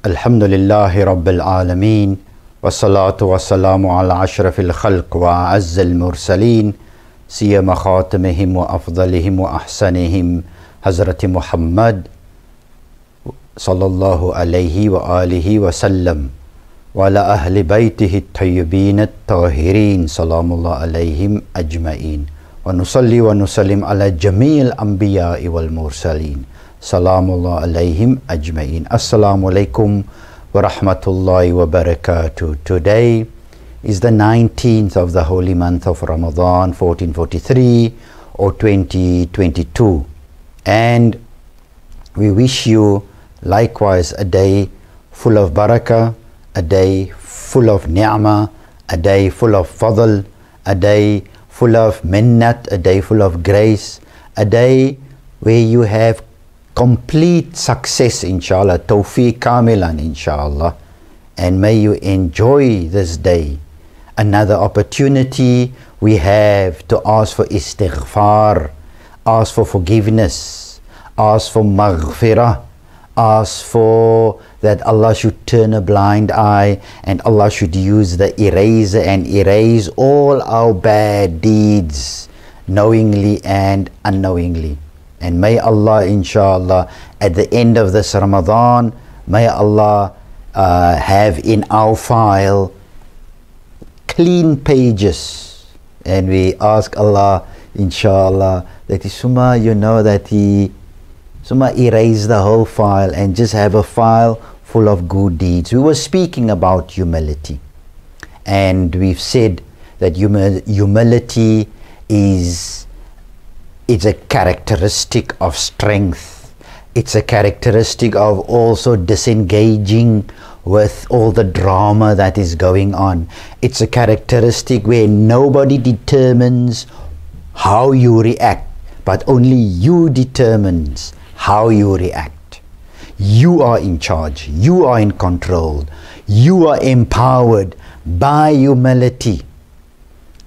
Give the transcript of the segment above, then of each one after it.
Alhamdulillahi Rabbil Alameen. Wassalatu wassalamu ala ashrafil khalq wa azzal mursaleen. Siyama khatamihim wa afdalihim wa ahsanihim. Hazrati Muhammad sallallahu alayhi wa alihi wa sallam. Wa ala ahli baytihi at-tayyibin at-tahirin. Salamullah alayhim ajma'in. Wa nusalli wa nusallim ala jamil anbiya'i wal mursaleen. Salamullah alayhim ajma'in. Assalamu alaikum wa rahmatullahi wa barakatuh. Today is the 19th of the holy month of Ramadan, 1443 or 2022. And we wish you likewise a day full of barakah, a day full of ni'mah, a day full of fadl, a day full of minnat, a day full of grace, a day where you have complete success, inshallah, tawfiq kamilan, inshallah. And may you enjoy this day. Another opportunity we have to ask for istighfar, ask for forgiveness, ask for maghfirah, ask for that Allah should turn a blind eye and Allah should use the eraser and erase all our bad deeds, knowingly and unknowingly. And may Allah, inshallah, at the end of this Ramadan, may Allah have in our file clean pages. And we ask Allah, inshallah, that He summa, you know, that He summa erase the whole file and just have a file full of good deeds. We were speaking about humility. And we've said that humility is it's a characteristic of strength. It's a characteristic of also disengaging with all the drama that is going on. It's a characteristic where nobody determines how you react, but only you determines how you react. You are in charge. You are in control. You are empowered by humility.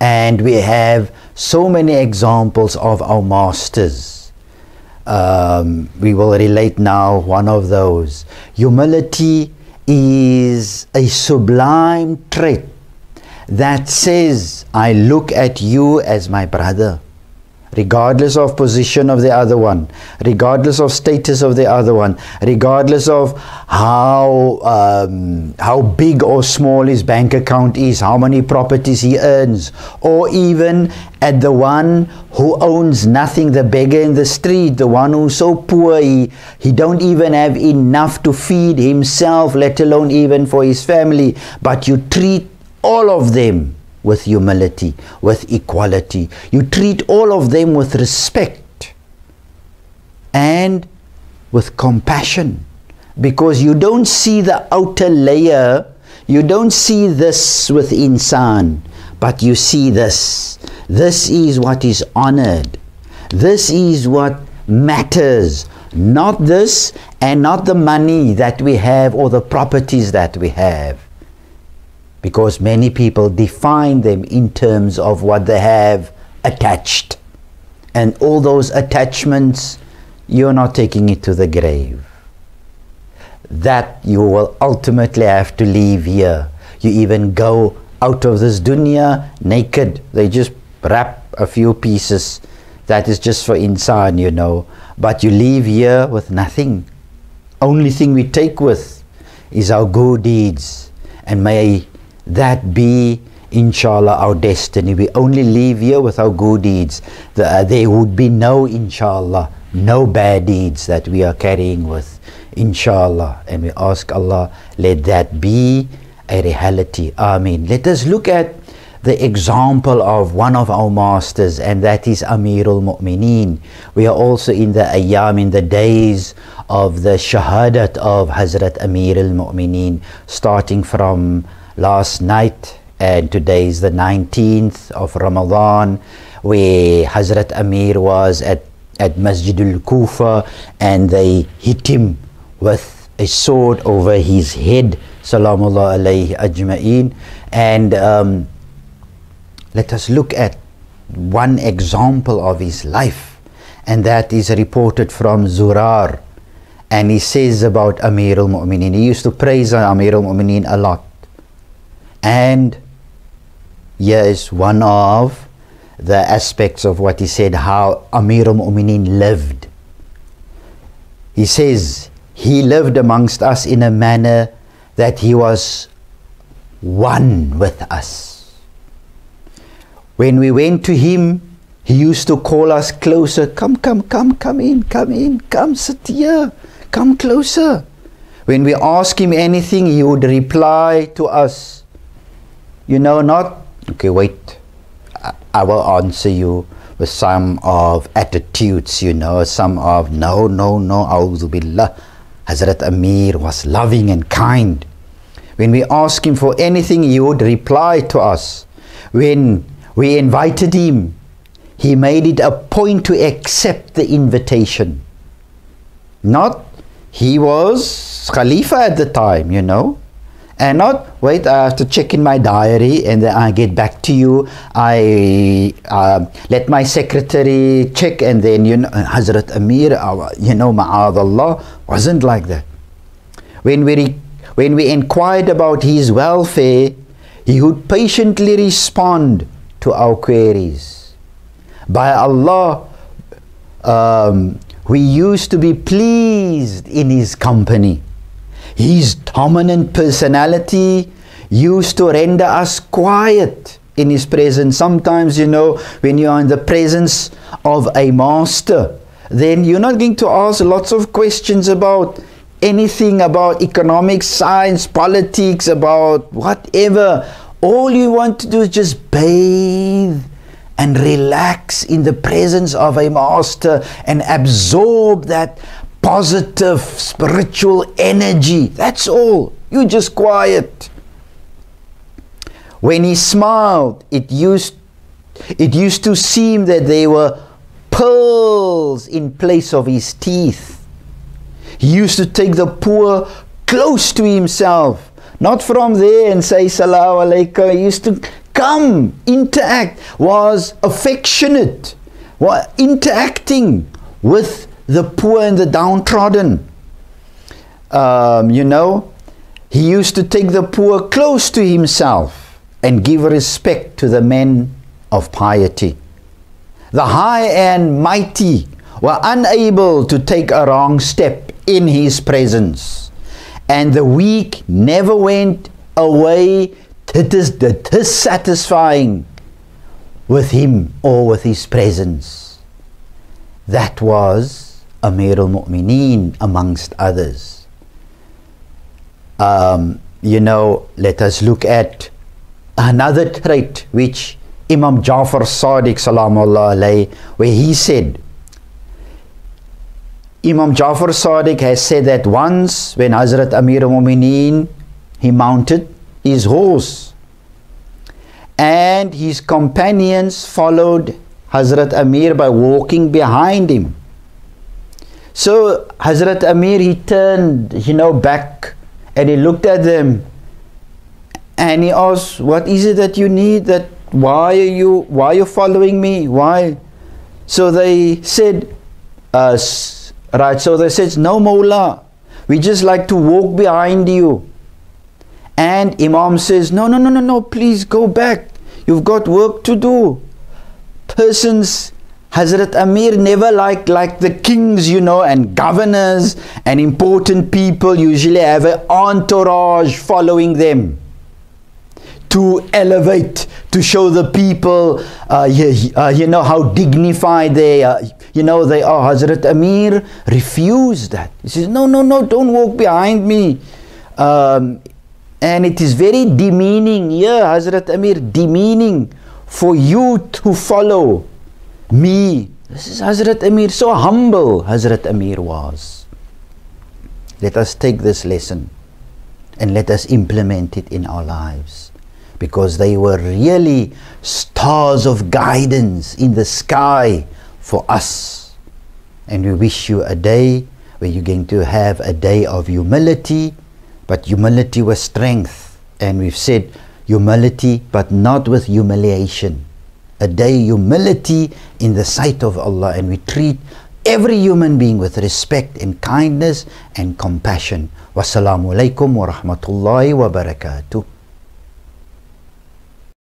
And we have so many examples of our masters. We will relate now one of those. Humility is a sublime trait that says, I look at you as my brother, regardless of position of the other one, regardless of status of the other one, regardless of how big or small his bank account is, how many properties he earns, or even at the one who owns nothing, the beggar in the street, the one who's so poor he don't even have enough to feed himself, let alone even for his family. But you treat all of them with humility, with equality. You treat all of them with respect and with compassion, because you don't see the outer layer, you don't see this with insan, but you see this. This is what is honored. This is what matters. Not this and not the money that we have or the properties that we have. Because many people define them in terms of what they have attached. And all those attachments, you're not taking it to the grave. That you will ultimately have to leave here. You even go out of this dunya naked. They just wrap a few pieces. That is just for insan, you know. But you leave here with nothing. Only thing we take with is our good deeds. And may that be, inshallah, our destiny. We only leave here with our good deeds. There would be no, inshallah, no bad deeds that we are carrying with, inshallah. And we ask Allah, let that be a reality. Ameen. Let us look at the example of one of our masters, and that is Amirul Mu'mineen. We are also in the ayyam, in the days of the shahadat of Hazrat Amirul Mu'mineen, starting from last night, and today is the 19th of Ramadan, where Hazrat Amir was at Masjidul Kufa, and they hit him with a sword over his head, salamullah alayhi ajma'in. And let us look at one example of his life, and that is reported from Zurar. And he says about Amir al-Mu'mineen, he used to praise Amir al-Mu'mineen a lot. And here is one of the aspects of what he said, how Amir al-Mu'mineen lived. He says, he lived amongst us in a manner that he was one with us. When we went to him, he used to call us closer. Come in, come sit here, come closer. When we ask him anything, he would reply to us, you know, not, okay, wait, I will answer you with some of attitudes, you know, some of no, a'udhu billah. Hazrat Amir was loving and kind. When we ask him for anything, he would reply to us. When we invited him, he made it a point to accept the invitation. Not, he was Khalifa at the time, you know. And not, wait, I have to check in my diary and then I get back to you. I let my secretary check, and then, you know, Hazrat Amir, you know, ma'adallah, wasn't like that. When we inquired about his welfare, he would patiently respond to our queries. By Allah, we used to be pleased in his company. His dominant personality used to render us quiet in his presence. Sometimes, you know, when you are in the presence of a master, then you're not going to ask lots of questions about anything, about economics, science, politics, about whatever. All you want to do is just bathe and relax in the presence of a master and absorb that positive spiritual energy. That's all. You just quiet. When he smiled, it used to seem that there were pearls in place of his teeth. He used to take the poor close to himself, not from there and say Salaam Alaikum. He used to come, interact, was affectionate, was interacting with the poor and the downtrodden. You know, he used to take the poor close to himself and give respect to the men of piety. The high and mighty were unable to take a wrong step in his presence, and the weak never went away dissatisfying with him or with his presence. That was Amir al-Mu'mineen amongst others. You know, let us look at another trait which Imam Jafar Sadiq salamullah alayhi, where he said, Imam Jafar Sadiq has said that once when Hazrat Amir al-Mu'mineen, he mounted his horse and his companions followed Hazrat Amir by walking behind him. So Hazrat Amir, he turned, you know, back and he looked at them and he asked, what is it that you need? That why are you following me? Why? So they said, right, so they said, no Mawla, we just like to walk behind you. And Imam says, no, please go back. You've got work to do. Persons, Hazrat Amir never like the kings, you know, and governors and important people usually have an entourage following them to elevate, to show the people, you know, how dignified they are. You know, they are. Hazrat Amir refused that. He says, no, don't walk behind me. And it is very demeaning, yeah, Hazrat Amir, demeaning for you to follow me. This is Hazrat Amir, so humble Hazrat Amir was. Let us take this lesson and let us implement it in our lives, because they were really stars of guidance in the sky for us. And we wish you a day where you're going to have a day of humility, but humility with strength. And we've said humility, but not with humiliation. A day humility in the sight of Allah, and we treat every human being with respect and kindness and compassion. Wassalamu alaikum wa rahmatullahi wa barakatuh.